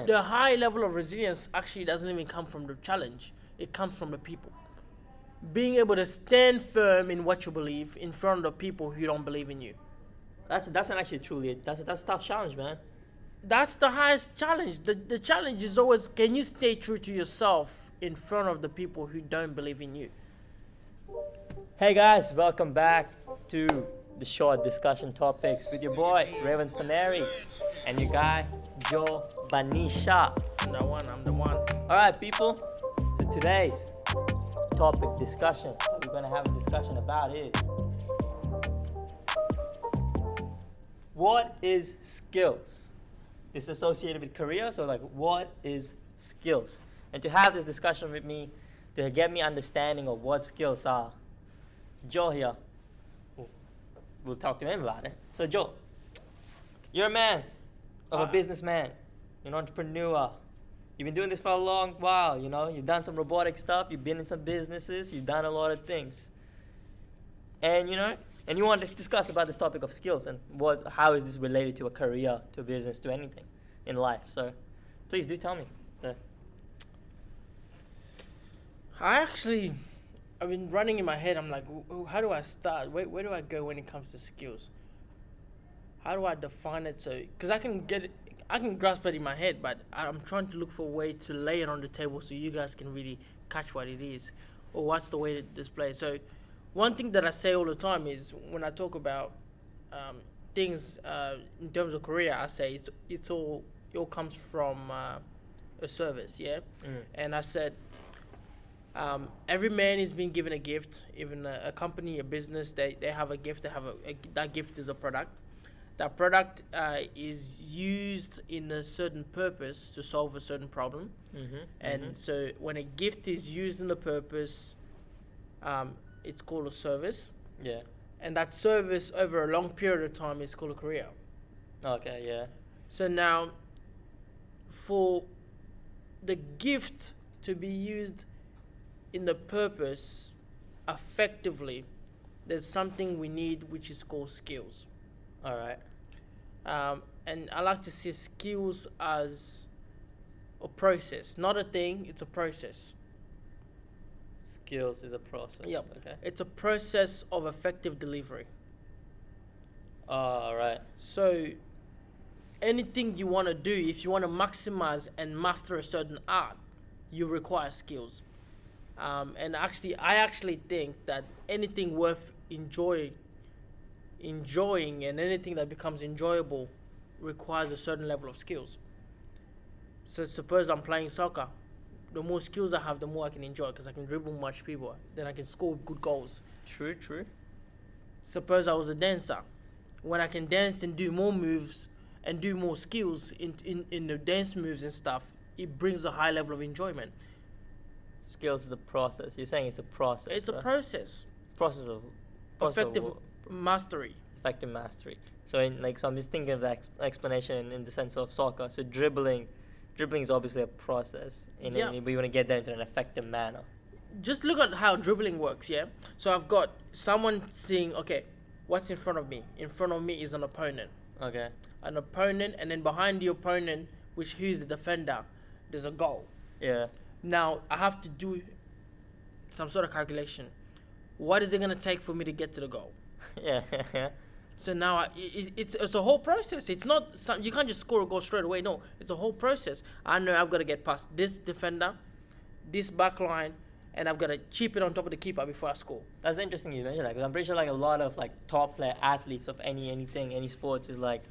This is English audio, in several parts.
the high level of resilience actually doesn't even come from the challenge. It comes from the people. Being able to stand firm in what you believe in front of the people who don't believe in you. That's an actually truly that's a tough challenge, man. That's the highest challenge. The challenge is always, can you stay true to yourself in front of the people who don't believe in you? Hey guys, welcome back to the short discussion topics with your boy Revanth Ponneri and your guy Joe Benesha. I'm the one. Alright people, so today's topic discussion that we're gonna have a discussion about is, what is skills? It's associated with career, so like, what is skills? And to have this discussion with me, to get me understanding of what skills are, Joe here, we'll talk to him about it. So Joe, you're a man of a businessman, you're an entrepreneur. You've been doing this for a long while, you know. You've done some robotic stuff, you've been in some businesses, you've done a lot of things. And you know, and you want to discuss about this topic of skills and how is this related to a career, to a business, to anything in life. So please do tell me. So. I've been running in my head. I'm like, how do I start? Where do I go when it comes to skills? How do I define it? So, because I can grasp it in my head, but I'm trying to look for a way to lay it on the table so you guys can really catch what it is, or what's the way to display. So, one thing that I say all the time is when I talk about things in terms of career, I say it all comes from a service, yeah. And I said every man is being given a gift. Even a company, a business, they have a gift. They have that gift is a product. That product is used in a certain purpose to solve a certain problem. So when a gift is used in the purpose, it's called a service. Yeah. And that service over a long period of time is called a career. Okay, yeah. So now, for the gift to be used in the purpose effectively, there's something we need which is called skills. All right. And I like to see skills as a process, not a thing, it's a process. Skills is a process. Yep. Okay. It's a process of effective delivery. All right. So anything you want to do, if you want to maximize and master a certain art, you require skills. And I actually think that anything worth enjoying and anything that becomes enjoyable requires a certain level of skills. So suppose I'm playing soccer. The more skills I have, the more I can enjoy, because I can dribble much people. Then I can score good goals. True. Suppose I was a dancer. When I can dance and do more moves and do more skills in the dance moves and stuff, it brings a high level of enjoyment. Skills is a process. You're saying it's a process. It's a process. Process of Effective mastery. Effective mastery. So I'm just thinking of that explanation in the sense of soccer. So dribbling is obviously a process, and we want to get there into an effective manner. Just look at how dribbling works, yeah? So I've got someone saying, okay, what's in front of me? In front of me is an opponent. Okay. An opponent, and then behind the opponent, who's the defender, there's a goal. Yeah. Now, I have to do some sort of calculation. What is it going to take for me to get to the goal? Yeah. So now it's a whole process. It's not you can't just score a goal straight away. No, it's a whole process. I know I've got to get past this defender, this back line, and I've got to chip it on top of the keeper before I score. That's interesting you mentioned that, because I'm pretty sure like a lot of like top player athletes of any sports is like,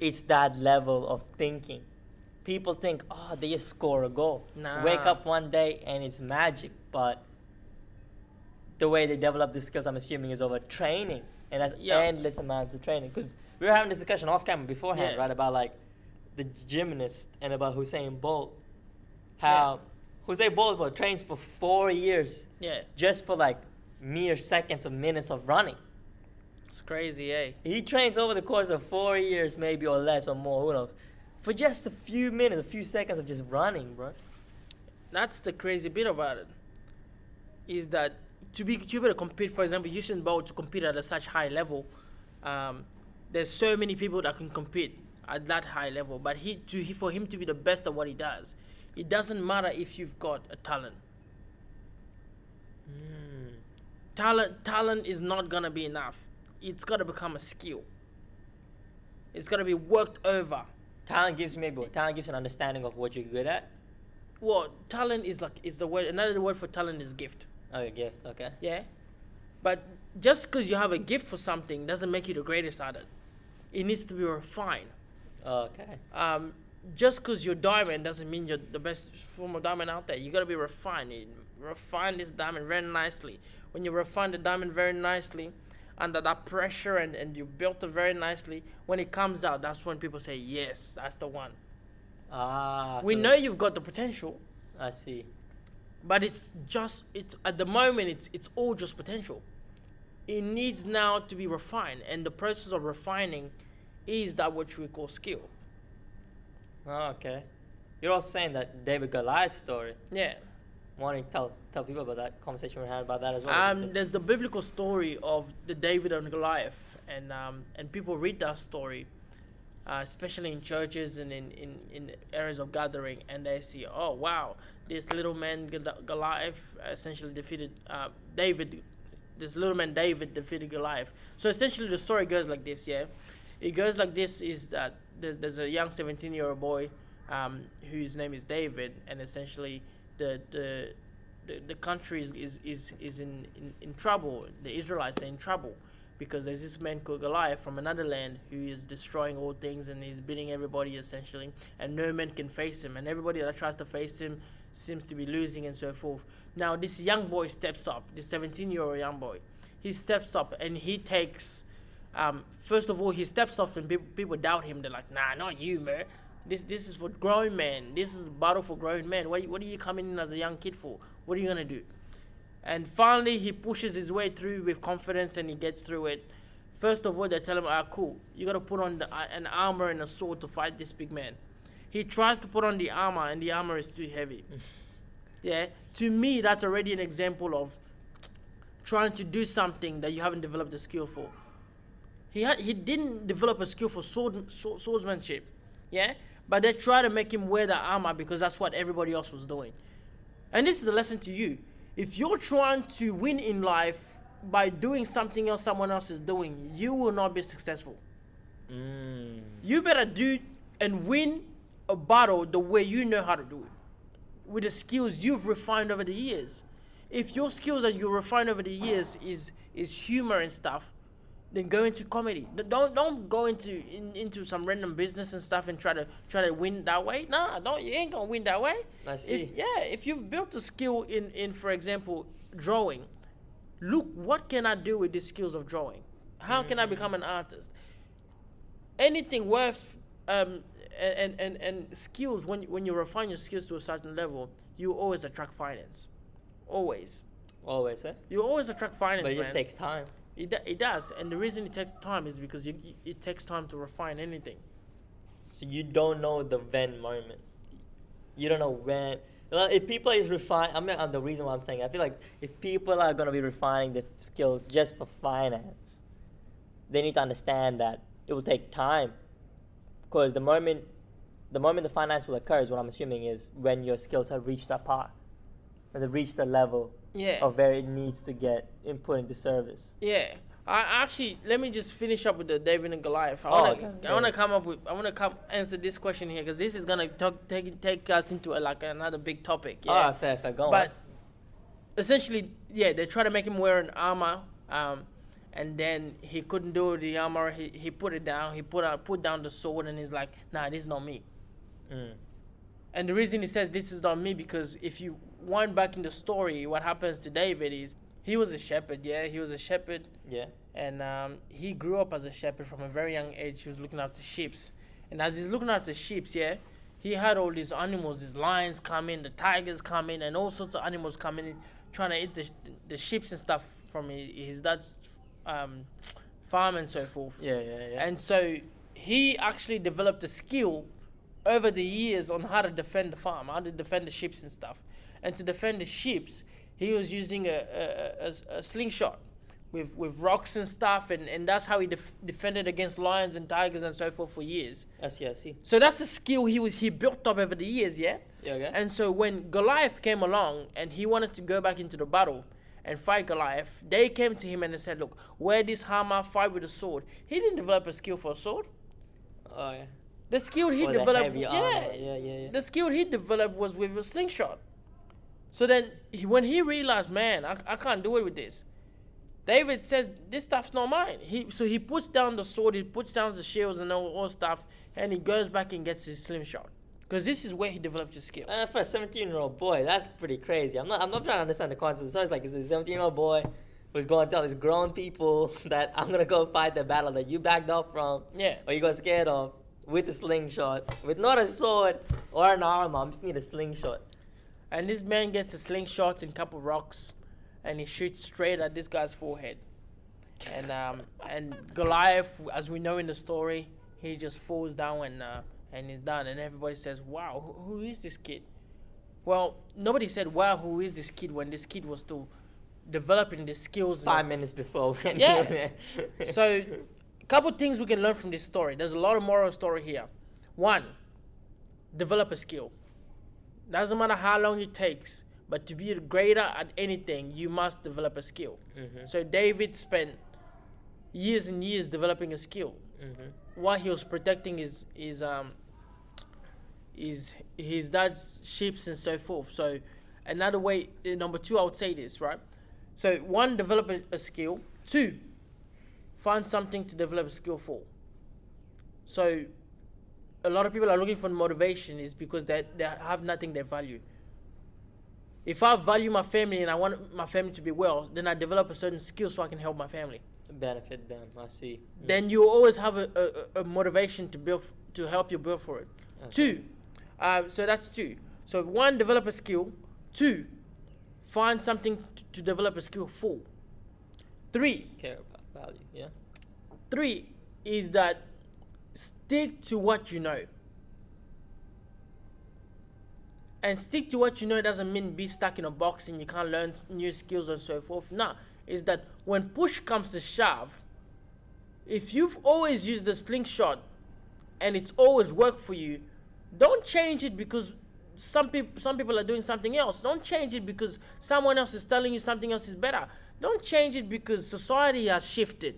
it's that level of thinking. People think, they just score a goal. Nah. Wake up one day and it's magic, but the way they develop these skills, I'm assuming, is over training. And that's endless amounts of training. Because we were having this discussion off camera beforehand, right, about like the gymnast and about Usain Bolt. How Usain Bolt trains for 4 years just for like mere seconds or minutes of running. It's crazy, eh? He trains over the course of 4 years, maybe, or less or more, who knows, for just a few minutes, a few seconds of just running, bro. That's the crazy bit about it. Is that to be able to compete, for example, Usain Bolt to compete at such high level, there's so many people that can compete. at that high level. But for him to be the best at what he does, it doesn't matter if you've got a talent. Talent is not gonna be enough. It's gotta become a skill. It's gotta be worked over. Talent gives an understanding of what you're good at. Well, talent is the word. Another word for talent is gift. Oh, a gift. Okay. Yeah, but just because you have a gift for something doesn't make you the greatest at it. It needs to be refined. Okay. Just because you're diamond doesn't mean you're the best form of diamond out there. You gotta be refined. You refine this diamond very nicely. When you refine the diamond very nicely, under that pressure, and you built it very nicely, when it comes out, that's when people say, yes, that's the one. We know you've got the potential. I see. But it's at the moment, it's all just potential. It needs now to be refined, and the process of refining is that which we call skill. Oh, okay. You're also saying that David Goliath story. Yeah. Why don't you tell people about that conversation we had about that as well? There's the biblical story of the David and Goliath, and people read that story, especially in churches and in areas of gathering, and they see, oh wow, this little man Goliath essentially defeated David. This little man David defeated Goliath. So essentially the story goes like this, yeah? It goes like this, is that there's a young 17-year-old boy whose name is David, and essentially the country is in trouble. The Israelites are in trouble because there's this man called Goliath from another land who is destroying all things, and he's beating everybody essentially, and no man can face him, and everybody that tries to face him seems to be losing, and so forth. Now this young boy steps up, this 17-year-old young boy, he steps up and he takes, first of all, he steps up and people doubt him. They're like, nah, not you, man. This is for grown men. This is a battle for grown men. What are you coming in as a young kid for? What are you gonna do? And finally, he pushes his way through with confidence, and he gets through it. First of all, they tell him, cool, you gotta put on an armor and a sword to fight this big man. He tries to put on the armor, and the armor is too heavy. Yeah, to me, that's already an example of trying to do something that you haven't developed a skill for. He didn't develop a skill for swordsmanship, yeah? But they try to make him wear the armor because that's what everybody else was doing. And this is a lesson to you. If you're trying to win in life by doing something else someone else is doing, you will not be successful. You better do and win a battle the way you know how to do it, with the skills you've refined over the years. If your skills that you refined over the years is humor and stuff, then go into comedy. Don't go into some random business and stuff and try to win that way. Nah, you ain't gonna win that way. I see. If you've built a skill in for example drawing, look, what can I do with these skills of drawing? How can I become an artist? Anything worth and skills, when you refine your skills to a certain level, you always attract finance. Always. Always, eh? You always attract finance, but it man. just takes time. It does, and the reason it takes time is because it takes time to refine anything. So you don't know the when moment. You don't know when. Well, if people is refine, the reason why I'm saying, I feel like if people are gonna be refining their skills just for finance, they need to understand that it will take time, because the moment the finance will occur is what I'm assuming is when your skills have reached that part, when they've reached the level of where it needs to get input into service. Yeah. I actually, let me just finish up with the David and Goliath. I want to answer this question here, because this is gonna take us into another big topic. Yeah. Fair, go on. But essentially, yeah, they try to make him wear an armor, and then he couldn't do the armor. He put it down. He put down the sword, and he's like, nah, this is not me. And the reason he says this is not me, because if you wind back in the story, what happens to David is he was a shepherd. Yeah, he was a shepherd. Yeah. And he grew up as a shepherd from a very young age. He was looking after sheep, and as he's looking after sheep, yeah, he had all these animals. These lions come in, the tigers come in, and all sorts of animals come in, trying to eat the sheep and stuff from his dad's farm and so forth. Yeah. And so he actually developed a skill over the years on how to defend the farm, how to defend the sheep and stuff. And to defend the sheep, he was using a slingshot, with rocks and stuff, and that's how he defended against lions and tigers and so forth for years. I see, I see. So that's the skill he built up over the years, yeah. Yeah, okay. And so when Goliath came along and he wanted to go back into the battle and fight Goliath, they came to him and they said, "Look, wear this hammer, fight with a sword." He didn't develop a skill for a sword. Oh yeah. The skill he Or the developed, heavy armor. Yeah. the skill he developed was with a slingshot. So then, when he realized, man, I can't do it with this. David says, this stuff's not mine. So he puts down the sword, he puts down the shields and all stuff, and he goes back and gets his slingshot. Because this is where he developed his skill. For a 17-year-old boy, that's pretty crazy. I'm not trying to understand the concept. So it's like, it's a 17-year-old boy who's going to tell these grown people that I'm going to go fight the battle that you backed off from. Yeah. Or you got scared of with a slingshot. With not a sword or an armor. I just need a slingshot. And this man gets a slingshot and a couple rocks, and he shoots straight at this guy's forehead. And Goliath, as we know in the story, he just falls down and he's done. And everybody says, "Wow, who is this kid?" Well, nobody said, "Wow, who is this kid?" when this kid was still developing the skills. 5 minutes before. Yeah. So, a couple things we can learn from this story. There's a lot of moral story here. One, develop a skill. Doesn't matter how long it takes, but to be greater at anything, you must develop a skill. Mm-hmm. So David spent years and years developing a skill while he was protecting his dad's sheep and so forth. So another way, number two, I would say this, right? So one, develop a skill. Two, find something to develop a skill for. So a lot of people are looking for motivation is because they have nothing they value. If I value my family and I want my family to be well, then I develop a certain skill so I can help my family. Benefit them, I see. Then you always have a motivation to help you build for it. Okay. Two, so that's two. So one, develop a skill. Two, find something to develop a skill for. Three, Care about value, yeah. Three is that stick to what you know. And stick to what you know doesn't mean be stuck in a box and you can't learn new skills and so forth. No, is that when push comes to shove, if you've always used the slingshot and it's always worked for you, don't change it because some people are doing something else. Don't change it because someone else is telling you something else is better. Don't change it because society has shifted.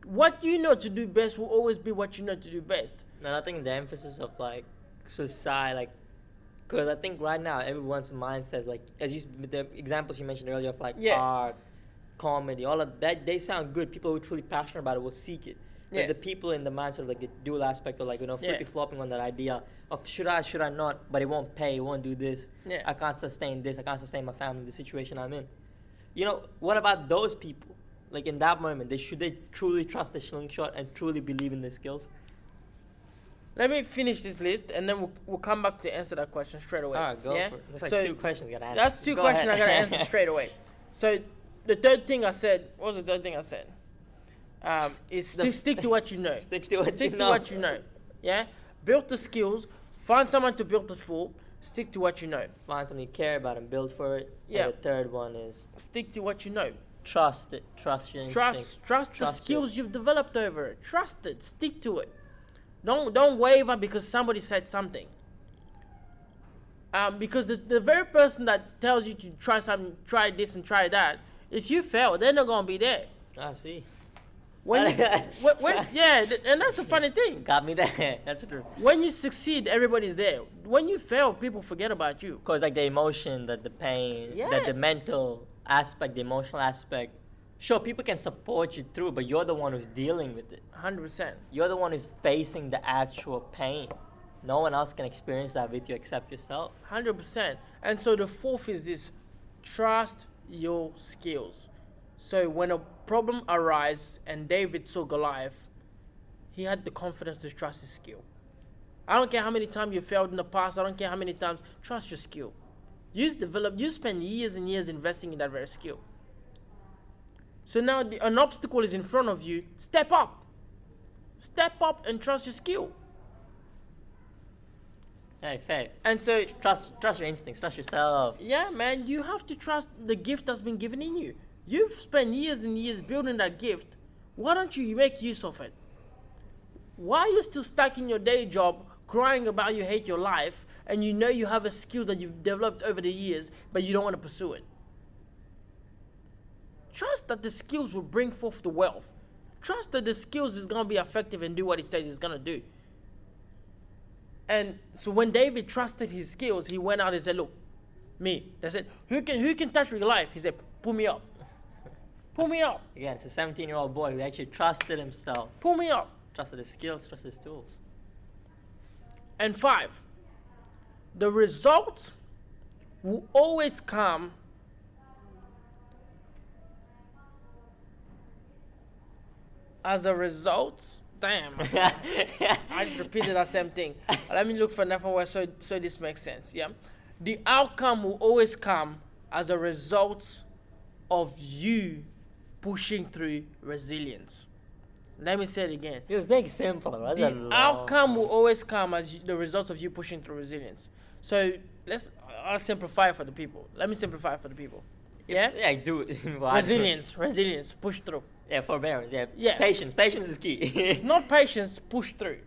What you know to do best will always be what you know to do best. And I think the emphasis of like society, like, because I think right now everyone's mindset, like the examples you mentioned earlier of like art, comedy, all of that, they sound good. People who are truly passionate about it will seek it. Yeah. But the people in the mindset of like the dual aspect of like, flippy flopping on that idea of should I not, but it won't pay, it won't do this. Yeah. I can't sustain this, I can't sustain my family, the situation I'm in. What about those people? Like in that moment, should they truly trust the slingshot and truly believe in their skills? Let me finish this list and then we'll come back to answer that question straight away. All right, go for it. That's like 2 questions you gotta answer. That's 2 questions I gotta answer straight away. So the third thing I said, what was the third thing I said? Is stick to what you know. Stick to what you know. Yeah? Build the skills, find someone to build it for, stick to what you know. Find something you care about and build for it. Yeah. And the third one is stick to what you know. Trust it. Trust your instincts. Trust the skills you've developed over it. Trust it. Stick to it. Don't waver because somebody said something. Because the very person that tells you to try something, try this and try that, if you fail, they're not gonna be there. I see. And that's the funny thing. Got me there. That's true. When you succeed, everybody's there. When you fail, people forget about you. Because like the emotion, the pain, the mental aspect, the emotional aspect. Sure, people can support you through, but you're the one who's dealing with it. 100%. You're the one who's facing the actual pain. No one else can experience that with you except yourself. 100%. And so the fourth is this: trust your skills. So when a problem arises and David saw Goliath, he had the confidence to trust his skill. I don't care how many times you failed in the past. I don't care how many times. Trust your skill. You spend years and years investing in that very skill. So now an obstacle is in front of you. Step up. Step up and trust your skill. Hey, fair. And so trust your instincts. Trust yourself. Yeah, man. You have to trust the gift that's been given in you. You've spent years and years building that gift. Why don't you make use of it? Why are you still stuck in your day job crying about you hate your life and you know you have a skill that you've developed over the years but you don't want to pursue it? Trust that the skills will bring forth the wealth. Trust that the skills is going to be effective and do what he said he's going to do. And so when David trusted his skills, he went out and said, look, me. They said, who can touch my life? He said, pull me up. Pull me up. Again, it's a 17-year-old boy who actually trusted himself. Pull me up. Trusted his skills, trusted his tools. And 5, the results will always come as a result. Damn, I just repeated that same thing. Let me look for another word so this makes sense. Yeah, the outcome will always come as a result of you pushing through resilience. Let me say it again. It makes simple. The outcome will always come as the result of you pushing through resilience. So I'll simplify it for the people. Let me simplify it for the people. Yeah? Yeah, do it. Resilience, push through. Yeah, forbearance. Yeah. Patience is key. Not patience, push through.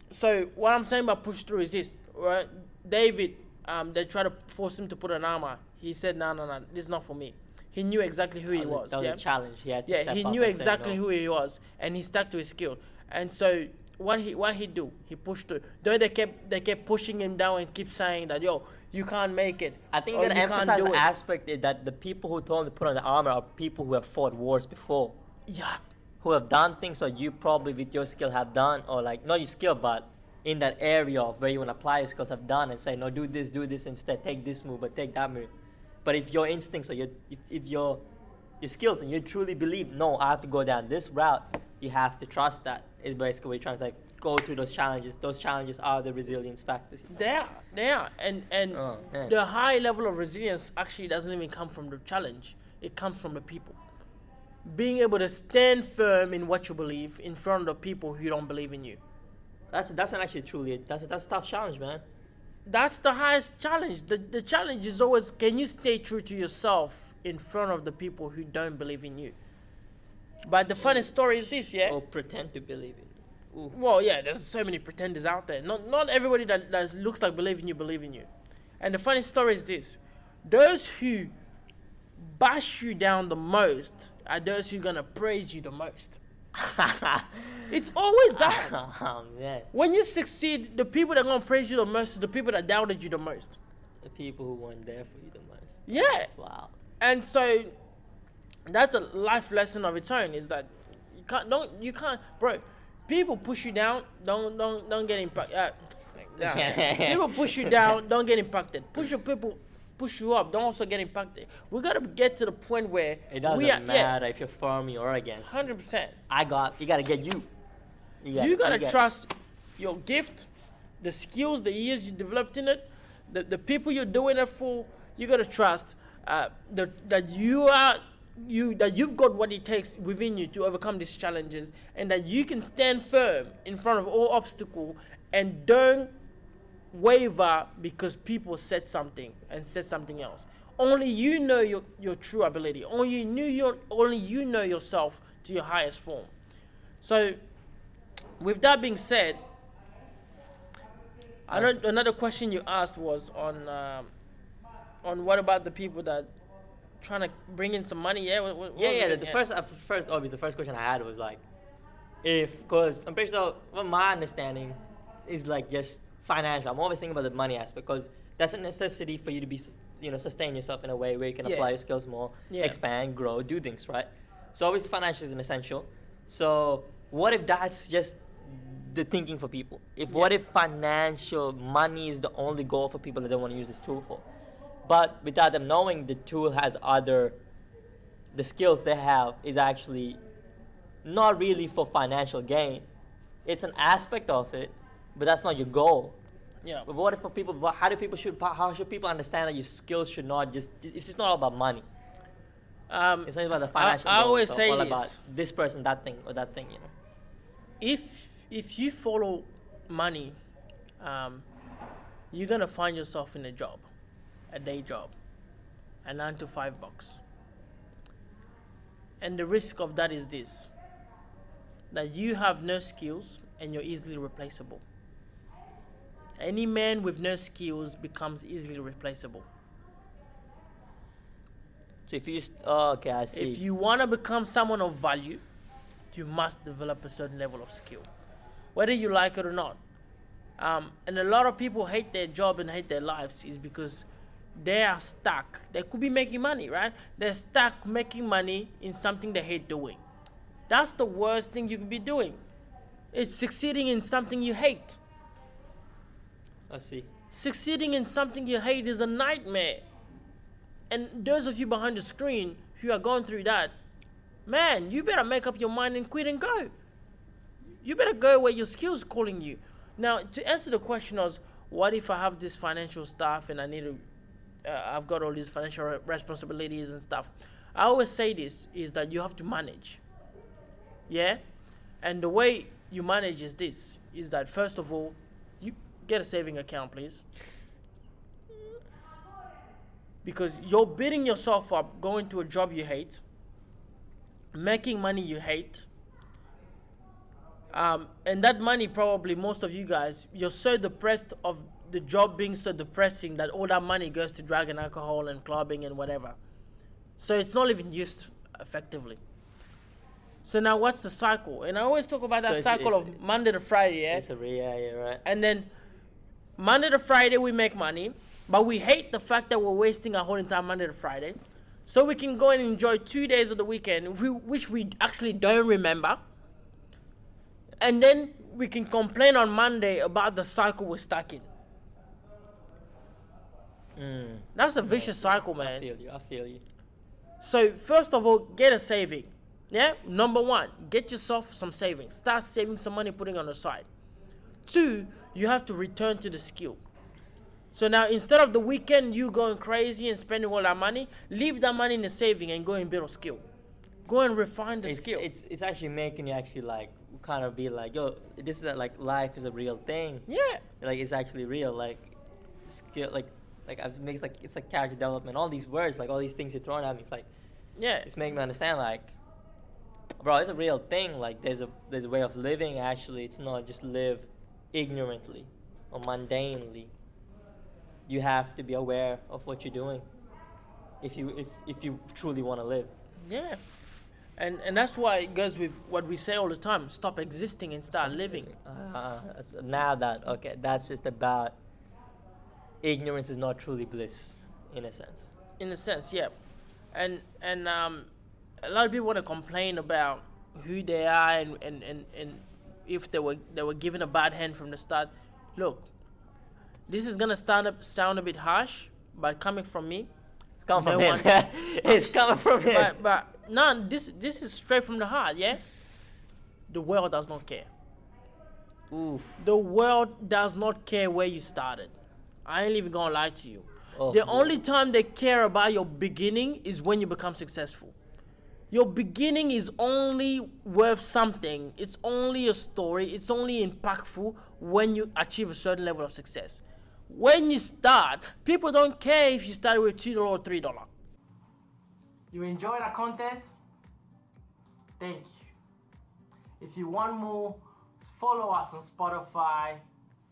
So what I'm saying about push through is this, right? David, they tried to force him to put an armor. He said, no, this is not for me. He knew exactly who he was. That was a challenge. He had to step he up knew and say exactly no. who he was, and he stuck to his skill. And so what he do? He pushed through. Though they kept pushing him down and keep saying that, yo, you can't make it. I think or that you can't emphasize do the it. aspect is that the people who told him to put on the armor are people who have fought wars before. Yeah. Who have done things that you probably with your skill have done, or like not your skill, but in that area of where you want to apply your skills have done, and say, no, do this instead, take this move, but take that move. But if your instincts or if your skills and you truly believe, no, I have to go down this route, you have to trust that. Is basically what you're trying to say. Go through those challenges. Those challenges are the resilience factors. They are. And the high level of resilience actually doesn't even come from the challenge. It comes from the people. Being able to stand firm in what you believe in front of people who don't believe in you. That's not actually truly that's a tough challenge, man. That's the highest challenge. The challenge is always, can you stay true to yourself in front of the people who don't believe in you? But the funny story is this, yeah? Or pretend to believe in you. Ooh. Well, yeah, there's so many pretenders out there. Not everybody that looks like believe in you. And the funny story is this. Those who bash you down the most are those who are going to praise you the most. It's always that. Oh, man. When you succeed, the people that are going to praise you the most are the people that doubted you the most. The people who weren't there for you the most. Yeah. That's wild. And so that's a life lesson of its own, is that you can't, bro, people push you down, don't get impacted. People push you down, don't get impacted. People push you up, don't also get impacted. We gotta get to the point where it doesn't matter if you're for me or against. 100%. You gotta get you. You gotta trust your gift, the skills, the years you developed in it, the people you're doing it for. You gotta trust that you've got what it takes within you to overcome these challenges, and that you can stand firm in front of all obstacle and don't waver because people said something and said something else. Only you know your true ability. Only you know yourself to your highest form. So, with that being said, another question you asked was on what about the people that trying to bring in some money? Yeah. The first question I had was like, because I'm pretty sure, well, my understanding is like just financial. I'm always thinking about the money aspect because that's a necessity for you to be, sustain yourself in a way where you can apply your skills more, expand, grow, do things, right? So obviously financial is an essential. So what if that's just the thinking for people? What if financial money is the only goal for people that don't want to use this tool for? But without them knowing the tool has the skills they have is actually not really for financial gain. It's an aspect of it, but that's not your goal. Yeah. But what if for people, how should people understand that your skills should not it's just not all about money. It's not about the financial I always say all this. about this person, that thing, or that thing, If you follow money, you're gonna find yourself in a day job, a 9 to 5 box. And the risk of that is this, that you have no skills and you're easily replaceable. Any man with no skills becomes easily replaceable. So if you, oh, okay, I see. If you want to become someone of value, you must develop a certain level of skill, whether you like it or not. And a lot of people hate their job and hate their lives is because they are stuck. They could be making money, right? They're stuck making money in something they hate doing. That's the worst thing you could be doing. It's succeeding in something you hate. I see. Succeeding in something you hate is a nightmare. And those of you behind the screen who are going through that, man, you better make up your mind and quit and go. You better go where your skills calling you. Now, to answer the question of what if I have this financial stuff and I need to, I've got all these financial responsibilities and stuff. I always say this is that you have to manage. Yeah? And the way you manage is this, is that first of all, you get a saving account, please. Because you're beating yourself up going to a job you hate, making money you hate, and that money probably, most of you guys, you're so depressed of the job being so depressing that all that money goes to drug and alcohol and clubbing and whatever. So it's not even used effectively. So now what's the cycle? And I always talk about that cycle of Monday to Friday, yeah? Yeah, right. And then Monday to Friday we make money, but we hate the fact that we're wasting our whole entire Monday to Friday. So we can go and enjoy 2 days of the weekend, which we actually don't remember. And then we can complain on Monday about the cycle we're stuck in. That's a vicious cycle, man. I feel you. So first of all, get a saving. Yeah? Number one, get yourself some savings. Start saving some money, putting on the side. 2, you have to return to the skill. So now instead of the weekend you going crazy and spending all that money, leave that money in the saving and go and build a skill. Go and refine the skill. It's actually making you actually like kind of be like, yo, this is like life is a real thing. Yeah. Like it's actually real. Like skill, like it makes like it's like character development. All these words, like all these things you're throwing at me, it's like, yeah, it's making me understand like, bro, it's a real thing. Like there's a way of living. Actually, it's not just live ignorantly or mundanely. You have to be aware of what you're doing if you truly want to live. Yeah. And that's why it goes with what we say all the time: stop existing and start living. Now that's just about ignorance is not truly bliss, in a sense. In a sense, yeah. And a lot of people want to complain about who they are and if they were given a bad hand from the start. Look, this is gonna sound a bit harsh, but coming from me, it's coming from him. It's coming from him. But no, this is straight from the heart, yeah. The world does not care. Oof. The world does not care where you started. I ain't even gonna lie to you. Oh, the only time they care about your beginning is when you become successful. Your beginning is only worth something. It's only a story. It's only impactful when you achieve a certain level of success. When you start, people don't care if you started with $2 or $3. You enjoyed our content? Thank you. If you want more, follow us on Spotify,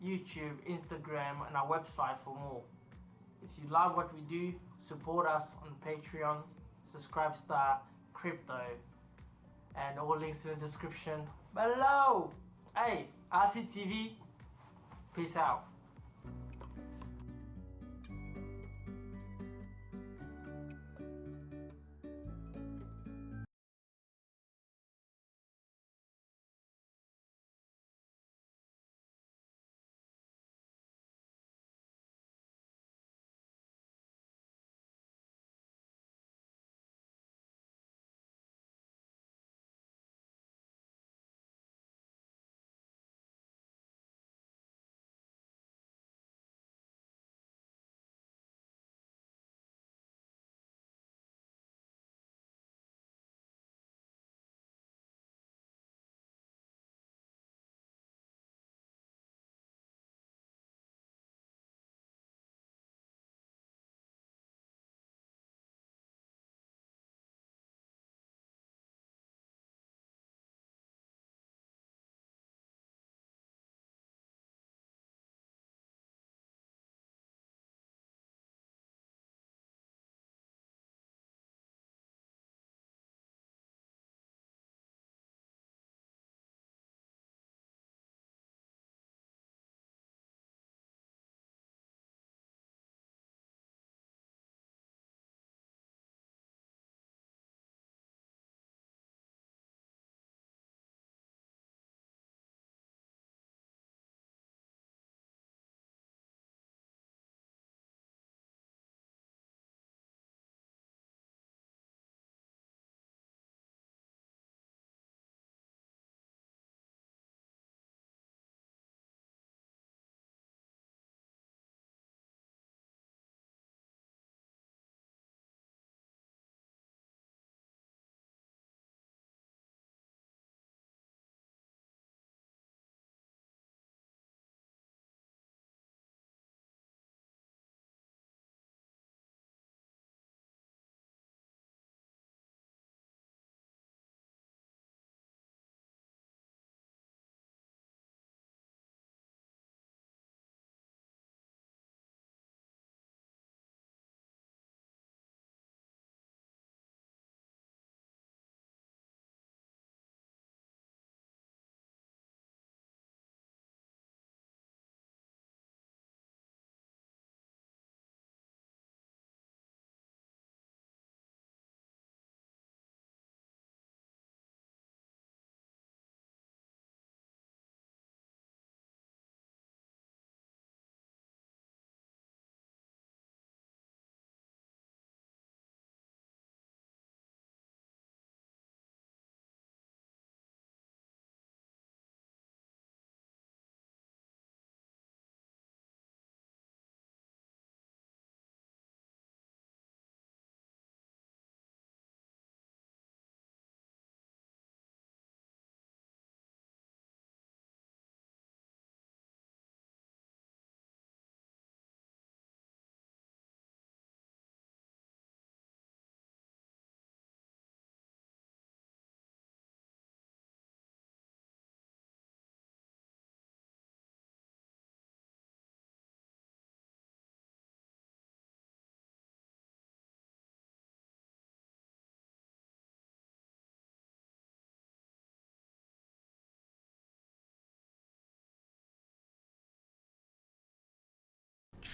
YouTube, Instagram, and our website for more. If you love what we do, support us on Patreon, Subscribe Star, Crypto, and all links in the description below. Hey, RCTV, peace out.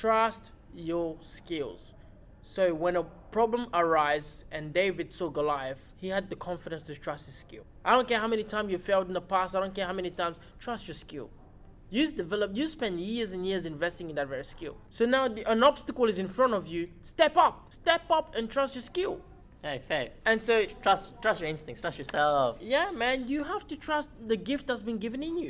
trust your skills. So when a problem arises and David saw Goliath, he had the confidence to trust his skill. I don't care how many times you failed in the past. I don't care how many times. Trust your skill. You spend years and years investing in that very skill. So now an obstacle is in front of you. Step up and trust your skill. Hey, fair. And so Trust your instincts. Trust yourself. yeah, man, you have to trust the gift that's been given in you.